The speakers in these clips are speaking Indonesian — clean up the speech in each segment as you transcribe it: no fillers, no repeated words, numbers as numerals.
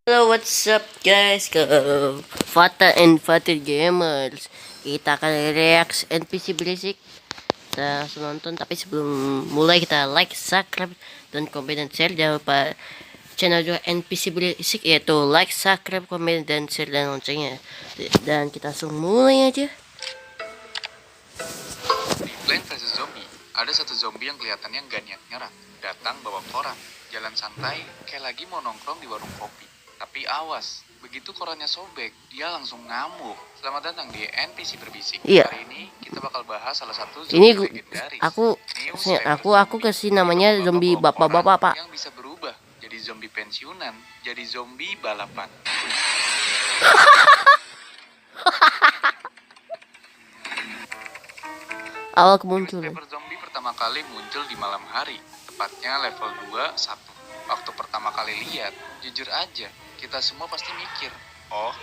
Hello, what's up guys? Fata and Fatir Gamers. Kita akan react NPC Basic sa nonton. Tapi sebelum mulai kita like, subscribe, dan komen dan share. Jangan lupa channel juga NPC Basic, yaitu like, subscribe, komen, dan share dan loncengnya. Dan kita langsung mulai aja. Di Plants vs Zombie, ada satu zombie yang kelihatannya nggak niat nyerang. Datang bawa koran, jalan santai, kayak lagi mau nongkrong di warung kopi. Tapi awas, begitu korannya sobek, dia langsung ngamuk. Selamat datang di NPC Berbisik. Iya. Hari ini kita bakal bahas salah satu Ini zombie legendaris. aku kasih namanya zombie bapak-bapak, Pak. Yang bisa berubah jadi zombie pensiunan, jadi zombie balapan. Awal kemunculan. Newspaper zombie pertama kali muncul di malam hari, tepatnya level 2-1. Waktu pertama kali lihat, jujur aja, kita semua pasti mikir, oh,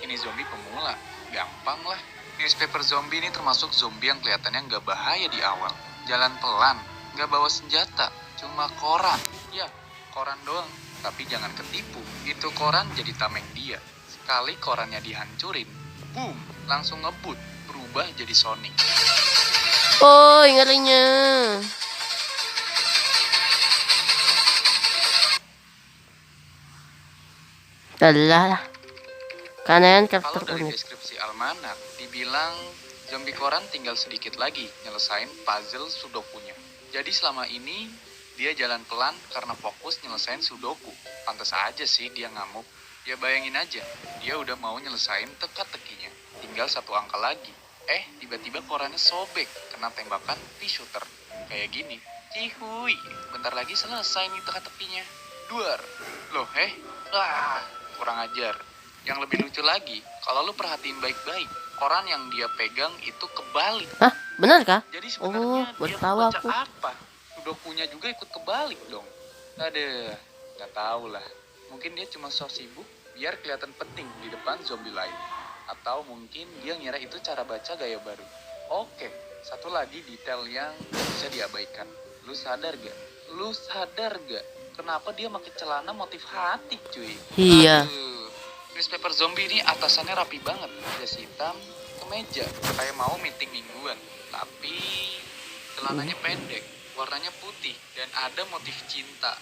ini zombie pemula, gampang lah. Newspaper zombie ini termasuk zombie yang kelihatannya nggak bahaya di awal. Jalan pelan, nggak bawa senjata, cuma koran. Ya, koran doang, tapi jangan ketipu, itu koran jadi tameng dia. Sekali korannya dihancurin, boom, langsung ngebut, berubah jadi Sonic. Oh, ngerinya. Lah. Kanan karakter Kalau dari unik. deskripsi almanak, dibilang zombie koran tinggal sedikit lagi nyelesain puzzle sudokunya. Jadi selama ini dia jalan pelan karena fokus nyelesain sudoku. Pantas aja sih dia ngamuk. Ya bayangin aja, dia udah mau nyelesain teka-tekinya. Tinggal satu angka lagi. Tiba-tiba korannya sobek kena tembakan P-shooter. Kayak gini. Cihui, bentar lagi selesai nih teka-tekinya. Duar. Loh, kurang ajar. Yang lebih lucu lagi, kalau lu perhatiin baik-baik, koran yang dia pegang itu kebalik. Hah? Benar kah? Jadi sebenarnya dia tahu baca aku. apa? Sudokunya juga ikut kebalik dong. Aduh, nggak tahu lah. Mungkin dia cuma so sibuk biar kelihatan penting di depan zombie lain. Atau mungkin dia ngira itu cara baca gaya baru. Oke, satu lagi detail yang bisa diabaikan. Lu sadar gak? Kenapa dia pakai celana motif hati, cuy? Iya. Newspaper zombie ini atasannya rapi banget, jas hitam, kemeja, kayak mau meeting mingguan. Tapi celananya pendek, warnanya putih, dan ada motif cinta.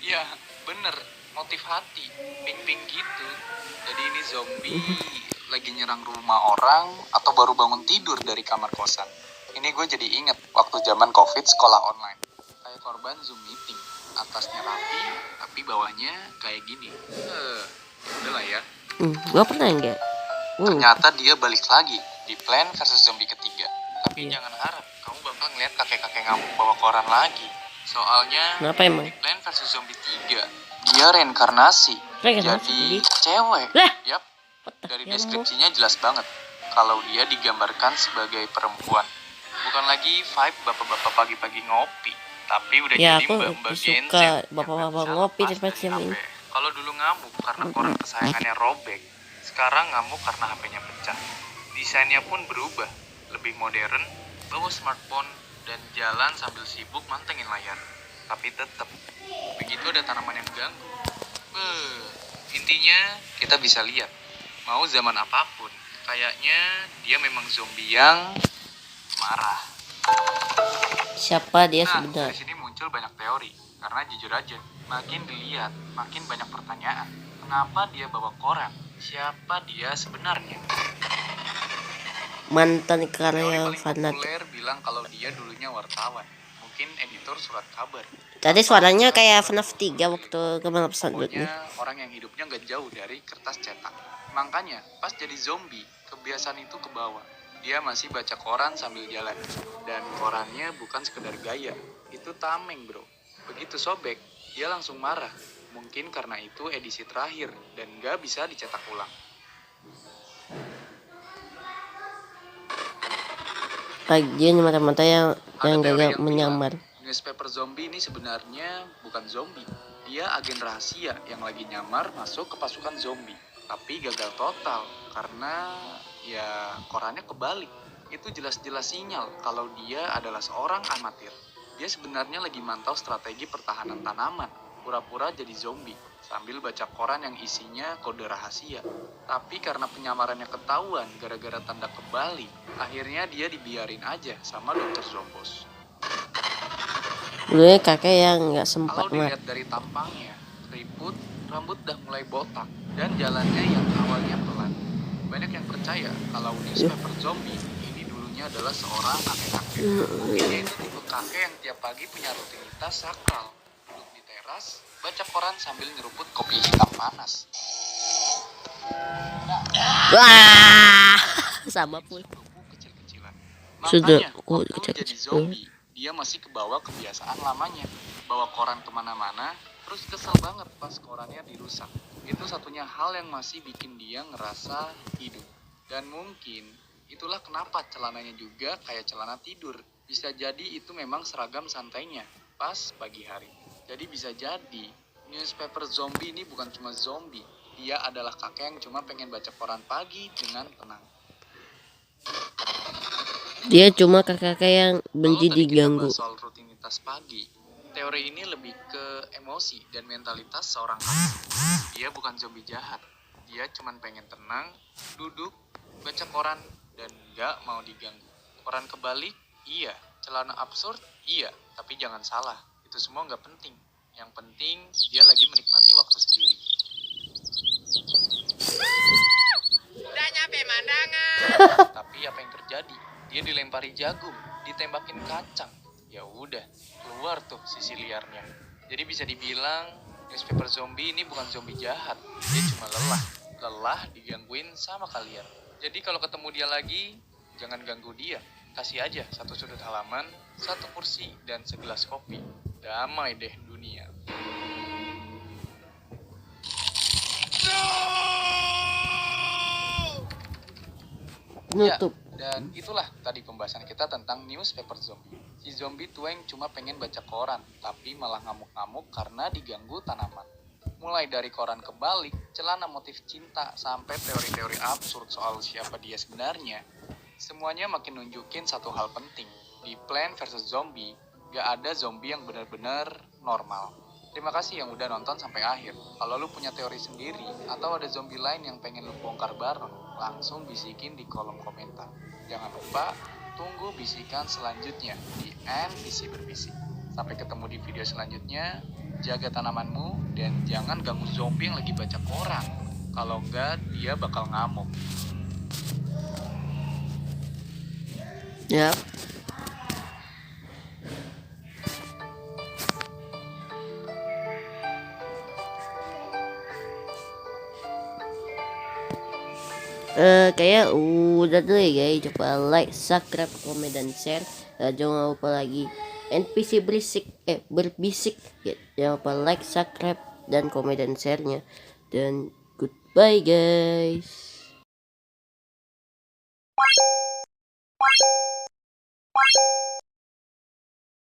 Ya, bener, motif hati, pink-pink gitu. Jadi ini zombie lagi nyerang rumah orang atau baru bangun tidur dari kamar kosan. Ini gue jadi inget waktu zaman COVID sekolah online. Kayak korban Zoom meeting, atasnya rapi, tapi bawahnya kayak gini. Udahlah ya. Gua pernah enggak? Ternyata dia balik lagi di Plants vs Zombie ketiga. Tapi Iya. jangan harap kamu bakal ngeliat kakek-kakek ngamuk bawa koran lagi. Soalnya Kenapa emang? di Plants vs Zombie 3 dia reinkarnasi Reinkarnasi jadi jadi? cewek. Lah, Yap, what the dari hell, deskripsinya jelas banget kalau dia digambarkan sebagai perempuan. Bukan lagi vibe bapak-bapak pagi-pagi ngopi, tapi udah Ya, jadi aku mbak-mbak suka Gen Z yang bapak-bapak nggak bisa ngopi lepas di tempat dari jam HP. ini. Kalau dulu ngamuk karena koran kesayangannya robek, sekarang ngamuk karena HP-nya pecah. Desainnya pun berubah, lebih modern, bawa smartphone, dan jalan sambil sibuk mantengin layar. Tapi tetap, begitu ada tanaman yang ganggu. Intinya, kita bisa lihat, mau zaman apapun, kayaknya dia memang zombie yang marah. Siapa dia Nah, sebenarnya? dari sini muncul banyak teori. Karena jujur aja, makin dilihat, makin banyak pertanyaan. Kenapa dia bawa koran? Siapa dia sebenarnya? Mantan Teori karya paling fanat. populer bilang kalau dia dulunya wartawan. Mungkin editor surat kabar. Tadi Atau suaranya dia kayak pernah FNAF 3 waktu kemana selanjutnya. Pokoknya orang yang hidupnya nggak jauh dari kertas cetak. Makanya pas jadi zombie, kebiasaan itu kebawa. Dia masih baca koran sambil jalan. Dan korannya bukan sekedar gaya, itu tameng bro. Begitu sobek, dia langsung marah. Mungkin karena itu edisi terakhir dan nggak bisa dicetak ulang. Bagian mata-mata yang Ada teori gagal yang menyamar. bilang, newspaper zombie ini sebenarnya bukan zombie. Dia agen rahasia yang lagi nyamar masuk ke pasukan zombie. Tapi gagal total karena ya korannya kebalik. Itu jelas-jelas sinyal kalau dia adalah seorang amatir. Dia sebenarnya lagi mantau strategi pertahanan tanaman. pura-pura jadi zombie sambil baca koran yang isinya kode rahasia. Tapi karena penyamarannya ketahuan gara-gara tanda kebalik, akhirnya dia dibiarin aja sama dokter Zombos. Dulunya kakek yang nggak sempat Kalau dilihat dari tampangnya, keriput, rambut udah mulai botak, dan jalannya yang awalnya pelan. Banyak yang percaya kalau newspaper zombie ini dulunya adalah seorang kakek-kakek. Mungkin dia itu tipe kakek yang tiap pagi punya rutinitas sakral. Duduk di teras, baca koran sambil nyeruput kopi hitam panas. Wah, sama pun. Sudoku kecil-kecilan. Sudah, Makanya, oh, waktu kecil. jadi zombie, dia masih kebawa kebiasaan lamanya. Bawa koran kemana-mana, terus kesel banget pas korannya dirusak. Itu satunya hal yang masih bikin dia ngerasa hidup. Dan mungkin itulah kenapa celananya juga kayak celana tidur. Bisa jadi itu memang seragam santainya pas pagi hari. Jadi bisa jadi newspaper zombie ini bukan cuma zombie. Dia adalah kakek yang cuma pengen baca koran pagi dengan tenang. Dia cuma kakek-kakek yang benci Kalau tadi kita diganggu. bahas soal rutinitas pagi, teori ini lebih ke emosi dan mentalitas seorang kakek. Dia bukan zombie jahat. Dia cuma pengen tenang, duduk, baca koran, dan nggak mau diganggu. Koran kebalik, iya. Celana absurd, iya. Tapi jangan salah, itu semua nggak penting. Yang penting, dia lagi menikmati waktu sendiri. Udah nyampe mandangan. Tapi apa yang terjadi? Dia dilempari jagung, ditembakin kacang. Ya udah, keluar tuh sisi liarnya. Jadi bisa dibilang newspaper zombie ini bukan zombie jahat. Dia cuma lelah. Lelah digangguin sama kalian. Jadi kalau ketemu dia lagi, jangan ganggu dia. Kasih aja satu sudut halaman, satu kursi, dan segelas kopi. Damai deh dunia. Nutup. Dan itulah tadi pembahasan kita tentang newspaper zombie. Si zombie tueng cuma pengen baca koran, tapi malah ngamuk-ngamuk karena diganggu tanaman. Mulai dari koran kebalik, celana motif cinta, sampai teori-teori absurd soal siapa dia sebenarnya, semuanya makin nunjukin satu hal penting. Di Plant vs Zombie, gak ada zombie yang benar-benar normal. Terima kasih yang udah nonton sampai akhir. Kalau lu punya teori sendiri, atau ada zombie lain yang pengen lu bongkar bareng, langsung bisikin di kolom komentar. Jangan lupa, tunggu bisikan selanjutnya di NPC Berbisik. Sampai ketemu di video selanjutnya, jaga tanamanmu, dan jangan ganggu zombie yang lagi baca koran. Kalau enggak, dia bakal ngamuk. Yap. Kayak udah dulu ya guys. Coba like, subscribe, komen, dan share. Jangan lupa lagi NPC berbisik ya. Jangan lupa like, subscribe, dan komen dan share-nya. Dan goodbye guys.